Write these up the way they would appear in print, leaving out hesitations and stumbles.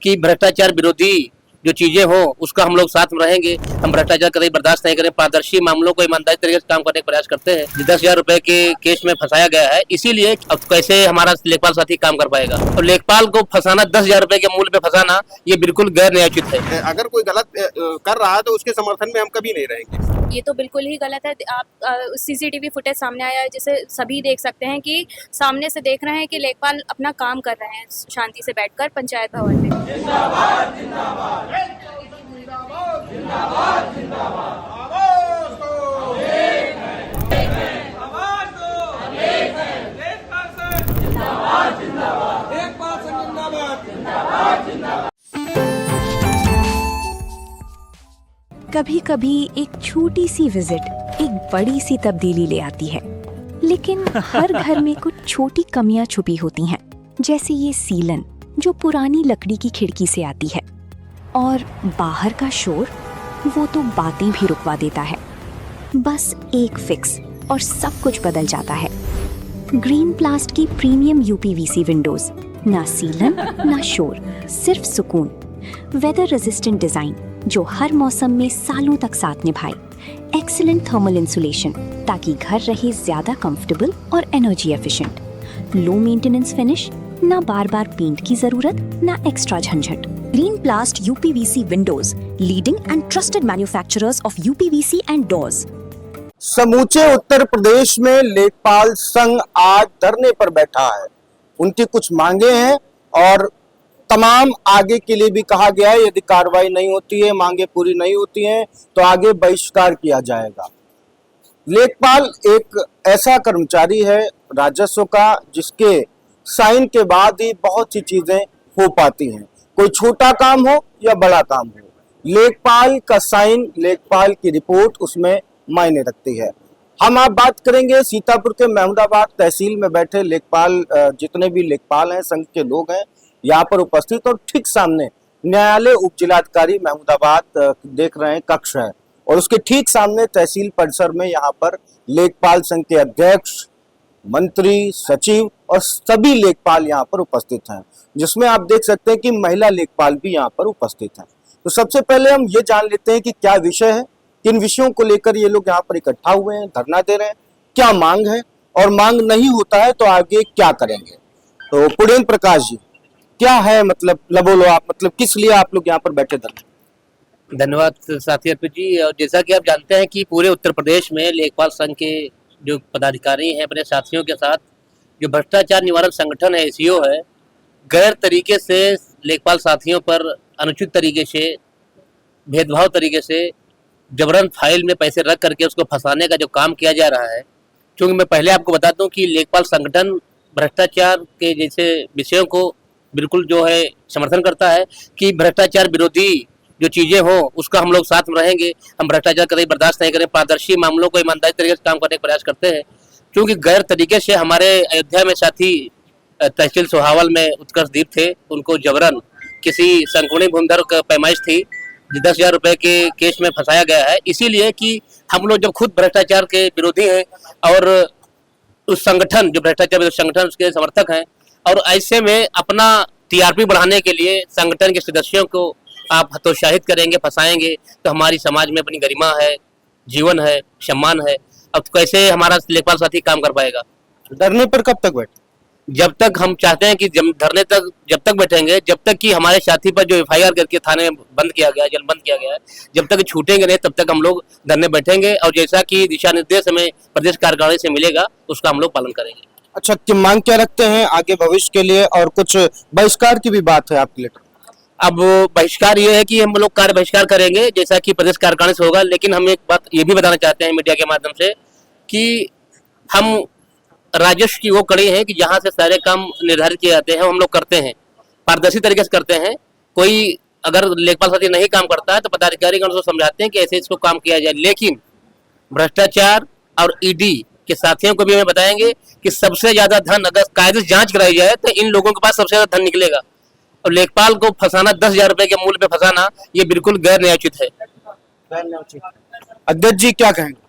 कि भ्रष्टाचार विरोधी जो चीजें हो उसका हम लोग साथ में रहेंगे। हम भ्रष्टाचार कभी बर्दाश्त नहीं करें, पारदर्शी मामलों को ईमानदारी तरीके से काम करने का प्रयास करते हैं। 10,000 रुपए के केस में फंसाया गया है, इसीलिए अब कैसे हमारा लेखपाल साथी काम कर पाएगा। तो लेखपाल को फंसाना, 10,000 रुपए के मूल्य पे फंसाना, ये बिल्कुल गैर न्यायोचित है। अगर कोई गलत कर रहा है तो उसके समर्थन में हम कभी नहीं रहेंगे। ये तो बिल्कुल ही गलत है। आप सीसीटीवी फुटेज सामने आया है जिसे सभी देख सकते हैं कि सामने से देख रहे हैं कि लेखपाल अपना काम कर रहे हैं शांति से बैठकर पंचायत भवन में। जिंदाबाद जिंदाबाद जिंदाबाद जिंदाबाद जिंदाबाद आवाज दो एक है आवाज दो एक है लेखपाल संघ जिंदाबाद जिंदाबाद लेखपाल संघ जिंदाबाद जिंदाबाद जिंदाबाद। कभी कभी एक छोटी सी विजिट एक बड़ी सी तब्दीली ले आती है, लेकिन हर घर में कुछ छोटी कमियां छुपी होती हैं, जैसे ये सीलन जो पुरानी लकड़ी की खिड़की से आती है, और बाहर का शोर वो तो बातें भी रुकवा देता है। बस एक फिक्स और सब कुछ बदल जाता है। ग्रीन प्लास्ट की प्रीमियम यूपीवीसी विंडोज, ना सीलन ना शोर, सिर्फ सुकून। वेदर रेजिस्टेंट डिजाइन जो हर मौसम में सालों तक साथ निभाए। एक्सीलेंट थर्मल इंसुलेशन ताकि घर रहे ज्यादा कंफर्टेबल और energy efficient. Low maintenance finish, ना बार बार पेंट की जरूरत, ना एक्स्ट्रा झंझट। Green प्लास्ट UPVC Windows, leading and trusted manufacturers of UPVC and doors. समूचे उत्तर प्रदेश में लेखपाल संघ आज धरने पर बैठा है। उनकी कुछ मांगे हैं और तमाम आगे के लिए भी कहा गया है, यदि कार्रवाई नहीं होती है, मांगे पूरी नहीं होती हैं, तो आगे बहिष्कार किया जाएगा। लेखपाल एक ऐसा कर्मचारी है राजस्व का जिसके साइन के बाद ही बहुत सी चीजें हो पाती हैं, कोई छोटा काम हो या बड़ा काम हो। लेखपाल का साइन, लेखपाल की रिपोर्ट उसमें मायने रखती है। हम आप बात करेंगे सीतापुर के महमूदाबाद तहसील में बैठे लेखपाल, जितने भी लेखपाल हैं संघ के लोग हैं यहाँ पर उपस्थित, और ठीक सामने न्यायालय उप जिलाधिकारी महमूदाबाद देख रहे हैं कक्ष है, और उसके ठीक सामने तहसील परिसर में यहाँ पर लेखपाल संघ के अध्यक्ष, मंत्री, सचिव और सभी लेखपाल यहाँ पर उपस्थित हैं, जिसमें आप देख सकते हैं कि महिला लेखपाल भी यहाँ पर उपस्थित हैं। तो सबसे पहले हम ये जान लेते हैं कि क्या विषय है, किन विषयों को लेकर ये लोग यहाँ पर इकट्ठा हुए हैं, धरना दे रहे हैं, क्या मांग है, और मांग नहीं होता है तो आगे क्या करेंगे। तो पुरेंद्र प्रकाश जी, क्या है मतलब बोलो आप, मतलब किस लिए आप लोग यहाँ पर बैठे धरने? धन्यवाद साथी अर्पित जी। और जैसा कि आप जानते हैं कि पूरे उत्तर प्रदेश में लेखपाल संघ के जो पदाधिकारी हैं अपने साथियों के साथ जो भ्रष्टाचार निवारण संगठन है एसीओ है, गैर तरीके से लेखपाल साथियों पर अनुचित तरीके से, भेदभाव तरीके से जबरन फाइल में पैसे रख करके उसको फंसाने का जो काम किया जा रहा है। क्योंकि मैं पहले आपको बता दूं कि लेखपाल संगठन भ्रष्टाचार के जैसे विषयों को बिल्कुल जो है समर्थन करता है कि भ्रष्टाचार विरोधी जो चीजें हो उसका हम लोग साथ में रहेंगे। हम भ्रष्टाचार कभी बर्दाश्त नहीं करें, पारदर्शी मामलों को ईमानदारी तरीके से काम करने का प्रयास करते हैं। क्योंकि गैर तरीके से हमारे अयोध्या में साथी तहसील सोहावल में उत्कर्षदीप थे, उनको जबरन किसी संकुणी भूमिधर पैमाइश थी, 10,000 रुपए के केस में फंसाया गया है। इसीलिए कि हम लोग जब खुद भ्रष्टाचार के विरोधी हैं और उस संगठन जो भ्रष्टाचार संगठन उसके समर्थक हैं, और ऐसे में अपना टीआरपी बढ़ाने के लिए संगठन के सदस्यों को आप हतोत्साहित करेंगे, फंसाएंगे, तो हमारी समाज में अपनी गरिमा है, जीवन है, सम्मान है। अब कैसे हमारा लेखपाल साथी काम कर पाएगा? धरने पर कब तक बैठे? जब तक हम चाहते हैं कि धरने तक जब तक बैठेंगे, जब तक कि हमारे साथी पर जो एफआईआर करके थाने में बंद किया गया, जेल बंद किया गया है, जब तक छूटेंगे नहीं तब तक हम लोग धरने बैठेंगे। और जैसा कि दिशा निर्देश हमें प्रदेश कार्यकारिणी से मिलेगा उसका हम लोग पालन करेंगे। अच्छा, कि मांग क्या रखते हैं आगे भविष्य के लिए, और कुछ बहिष्कार की भी बात है आपके लिए? अब बहिष्कार ये है कि हम लोग कार्य बहिष्कार करेंगे जैसा कि प्रदेश कार्यकारिणी से होगा। लेकिन हम एक बात ये भी बताना चाहते हैं मीडिया के माध्यम से कि हम राजस्व की वो कड़ी है कि जहाँ से सारे काम निर्धारित किए जाते हैं हम लोग करते हैं, पारदर्शी तरीके से करते हैं। कोई अगर लेखपाल साथी नहीं काम करता है तो पदाधिकारी उसको समझाते हैं कि ऐसे इसको काम किया जाए। लेकिन भ्रष्टाचार और ईडी के साथियों को भी हमें बताएंगे कि सबसे ज्यादा धन अगर कायदे से जांच कराई जाए तो इन लोगों के पास सबसे ज्यादा धन निकलेगा। और लेखपाल को फंसाना, 10,000 रुपए के मूल्य पे फंसाना, ये बिल्कुल गैर न्यायोचित है। अध्यक्ष जी क्या कहेंगे?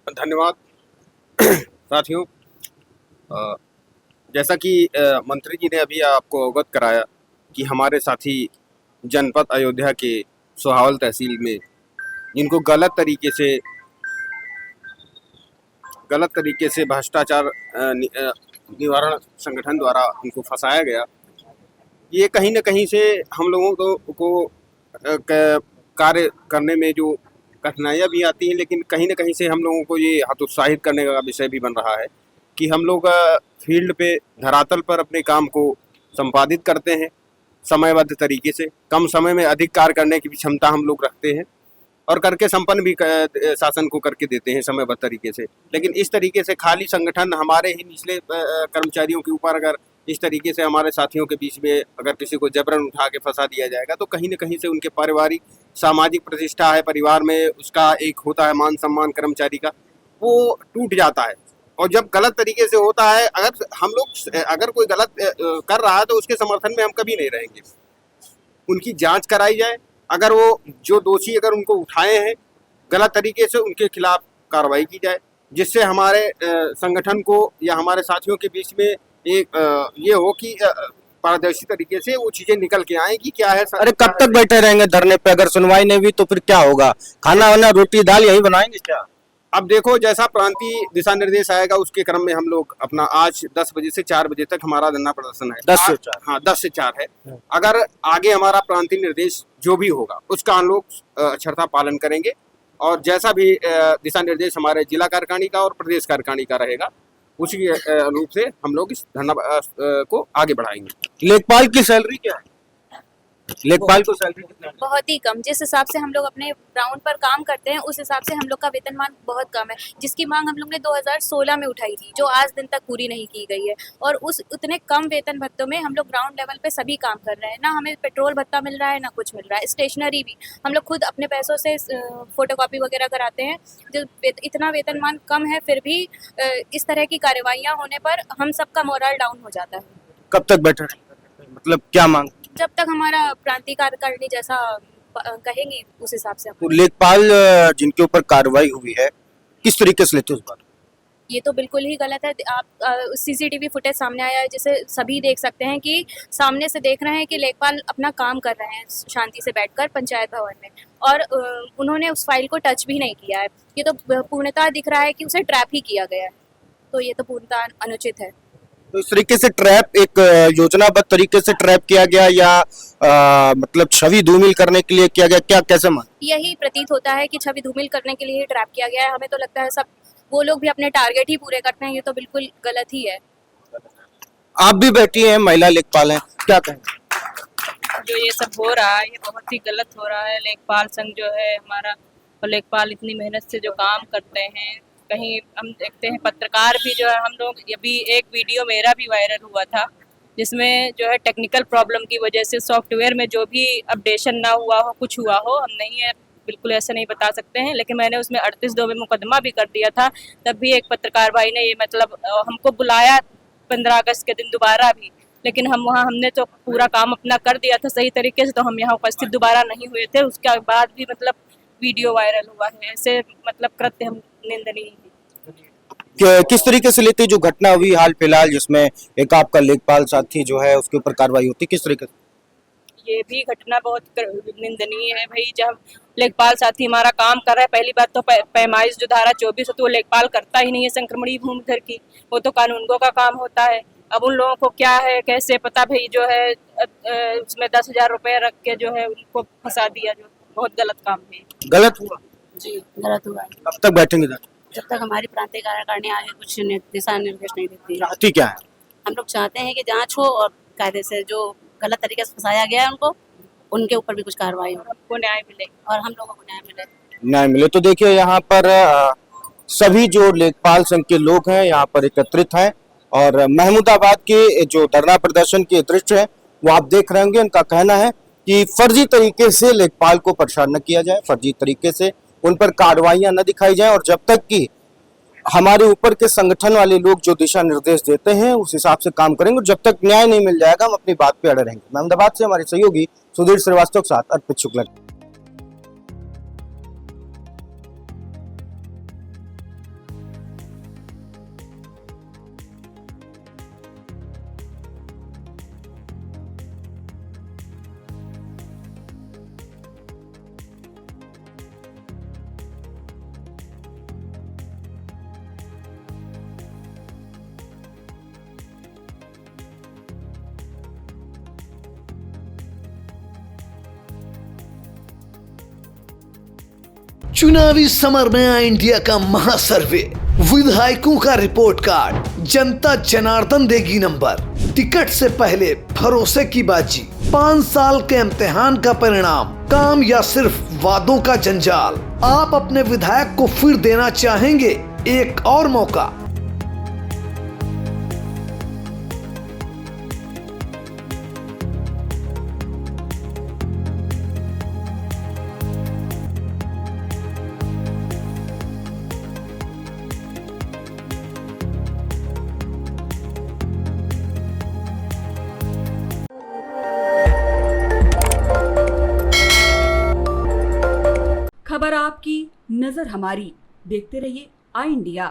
धन्यवाद साथियों। जैसा कि मंत्री जी ने अभी आपको अवगत कराया कि हमारे साथी जनपद अयोध्या के सोहावल तहसील में जिनको गलत तरीके से भ्रष्टाचार निवारण संगठन द्वारा उनको फंसाया गया, ये कहीं न कहीं से हम लोगों को कार्य करने में जो कठिनाइयाँ भी आती हैं, लेकिन कहीं न कहीं से हम लोगों को ये हतोत्साहित करने का विषय भी बन रहा है कि हम लोग फील्ड पे धरातल पर अपने काम को संपादित करते हैं समयबद्ध तरीके से, कम समय में अधिक कार्य करने की भी क्षमता हम लोग रखते हैं और करके संपन्न भी शासन को करके देते हैं समयबद्ध तरीके से। लेकिन इस तरीके से खाली संगठन हमारे ही निचले कर्मचारियों के ऊपर अगर इस तरीके से हमारे साथियों के बीच में अगर किसी को जबरन उठा के फंसा दिया जाएगा तो कहीं न कहीं से उनके पारिवारिक सामाजिक प्रतिष्ठा है, परिवार में उसका एक होता है मान सम्मान कर्मचारी का, वो टूट जाता है। और जब गलत तरीके से होता है, अगर हम लोग अगर कोई गलत कर रहा है तो उसके समर्थन में हम कभी नहीं रहेंगे। उनकी जांच कराई जाए, अगर वो जो दोषी अगर उनको उठाए हैं गलत तरीके से उनके खिलाफ कार्रवाई की जाए, जिससे हमारे संगठन को या हमारे साथियों के बीच में एक ये हो कि पारदर्शी तरीके से वो चीजें निकल के आए कि क्या है। अरे कब तक बैठे रहेंगे धरने पे? अगर सुनवाई नहीं हुई तो फिर क्या होगा? खाना वाना रोटी दाल यही बनाएंगे क्या? अब देखो, जैसा प्रांतीय दिशा निर्देश आएगा उसके क्रम में हम लोग अपना आज 10 बजे से 4 बजे तक हमारा धरना प्रदर्शन है। 10 से 4? हाँ, 10 से 4 है। अगर आगे हमारा प्रांतीय निर्देश जो भी होगा उसका हम लोग अक्षरशः पालन करेंगे और जैसा भी दिशा निर्देश हमारे जिला कार्यकारिणी का और प्रदेश कार्यकारिणी का रहेगा उसी अनुरूप से हम लोग इस धरना को आगे बढ़ाएंगे। लेखपाल की सैलरी क्या है? लेखपाल को सैलरी कितना है? बहुत ही कम। जिस हिसाब से हम लोग अपने ग्राउंड पर काम करते हैं उस हिसाब से हम लोग का वेतनमान बहुत कम है, जिसकी मांग हम लोग ने 2016 में उठाई थी, जो आज दिन तक पूरी नहीं की गई है। और उस उतने कम वेतन भत्तों में हम लोग ग्राउंड लेवल पे सभी काम कर रहे हैं, ना हमें पेट्रोल भत्ता मिल रहा है ना कुछ मिल रहा है। स्टेशनरी भी हम लोग खुद अपने पैसों से फोटोकॉपी वगैरह कराते हैं। जो इतना वेतनमान कम है फिर भी इस तरह की कार्रवाइयाँ होने पर हम सबका मोरल डाउन हो जाता है। कब तक बैठे रहेंगे? मतलब क्या मांग? जब तक हमारा प्रांतीय कार्यकारिणी जैसा कहेंगे उस हिसाब से। तो लेखपाल जिनके ऊपर कार्रवाई हुई है किस तरीके से लेते हो इस बात? ये तो बिल्कुल ही गलत है। आप सीसीटीवी फुटेज सामने आया है जिसे सभी देख सकते हैं कि सामने से देख रहे हैं कि लेखपाल अपना काम कर रहे हैं शांति से बैठकर पंचायत भवन में, और उन्होंने उस फाइल को टच भी नहीं किया है। ये तो पूर्णतः दिख रहा है कि उसे ट्रैप ही किया गया है, तो ये तो पूर्णतः अनुचित है। तो इस तरीके से ट्रैप एक योजनाबद्ध तरीके से ट्रैप किया गया या मतलब छवि धूमिल करने के लिए किया गया, क्या कैसे मान? यही प्रतीत होता है कि छवि धूमिल करने के लिए ही ट्रैप किया गया है। हमें तो लगता है सब वो लोग भी अपने टारगेट ही पूरे करते हैं, ये तो बिल्कुल गलत ही है। आप भी बैठी हैं, महिला लेखपाल हैं, क्या कहेंगे? जो ये सब हो रहा है ये बहुत ही गलत हो रहा है। लेखपाल संघ जो है हमारा, और लेखपाल इतनी मेहनत से जो काम करते हैं, कहीं हम देखते हैं पत्रकार भी जो है, हम लोग अभी एक वीडियो मेरा भी वायरल हुआ था जिसमें जो है टेक्निकल प्रॉब्लम की वजह से सॉफ्टवेयर में जो भी अपडेशन ना हुआ हो, कुछ हुआ हो, हम नहीं है बिल्कुल ऐसा नहीं बता सकते हैं, लेकिन मैंने उसमें 38(2) में मुकदमा भी कर दिया था। तब भी एक पत्रकार भाई ने ये मतलब हमको बुलाया 15 अगस्त के दिन दोबारा भी, लेकिन हमने तो पूरा काम अपना कर दिया था सही तरीके से, तो हम यहाँ उपस्थित दोबारा नहीं हुए थे। उसके बाद भी मतलब वीडियो वायरल हुआ है। ऐसे मतलब कृत्य हम निंदनीय है। किस तरीके से लेते जो घटना हुई हाल फिलहाल जिसमें एक आपका लेखपाल साथी जो है उसके ऊपर कार्रवाई होती, किस तरीके से? ये भी घटना बहुत निंदनीय है भाई। जब लेखपाल साथी हमारा काम कर रहा है, पहली बात तो पैमाइश जो धारा 24 है तो वो लेखपाल करता ही नहीं है संक्रमणीय भूमिधर की, वो तो कानूनगो का काम होता है। अब उन लोगों को क्या है कैसे पता भाई, जो है उसमें 10,000 रुपये रख के जो है उनको फंसा दिया, जो बहुत गलत काम है। गलत हुआ? जी गलत हुआ है। अब तक बैठेंगे जब तक हमारी प्रांतीय कार्यकारिणी आगे कुछ दिशा निर्देश नहीं देती। चाहती क्या है? हम लोग चाहते हैं कि जांच हो और कायदे से जो गलत तरीके से फंसाया गया है उनको, उनके ऊपर भी कुछ कार्रवाई हो, हमको न्याय मिले और हम लोगों को न्याय मिले। न्याय मिले। तो देखिए यहाँ पर सभी जो लेखपाल संघ के लोग हैं यहाँ पर एकत्रित हैं और महमूदाबाद के जो धरना प्रदर्शन के दृश्य है वो आप देख रहे होंगे। उनका कहना है कि फर्जी तरीके से लेखपाल को परेशान न किया जाए, फर्जी तरीके से उन पर कार्रवाइयां न दिखाई जाए, और जब तक कि हमारे ऊपर के संगठन वाले लोग जो दिशा निर्देश देते हैं उस हिसाब से काम करेंगे, और जब तक न्याय नहीं मिल जाएगा हम अपनी बात पे अड़े रहेंगे। अहमदाबाद से हमारे सहयोगी सुधीर श्रीवास्तव के साथ अर्पित शुक्ला। चुनावी समर में आई इंडिया का महासर्वे, विधायकों का रिपोर्ट कार्ड, जनता जनार्दन देगी नंबर, टिकट से पहले भरोसे की बाजी, 5 साल के इम्तिहान का परिणाम, काम या सिर्फ वादों का जंजाल। आप अपने विधायक को फिर देना चाहेंगे एक और मौका? खबर आपकी, नजर हमारी। देखते रहिए आई इंडिया।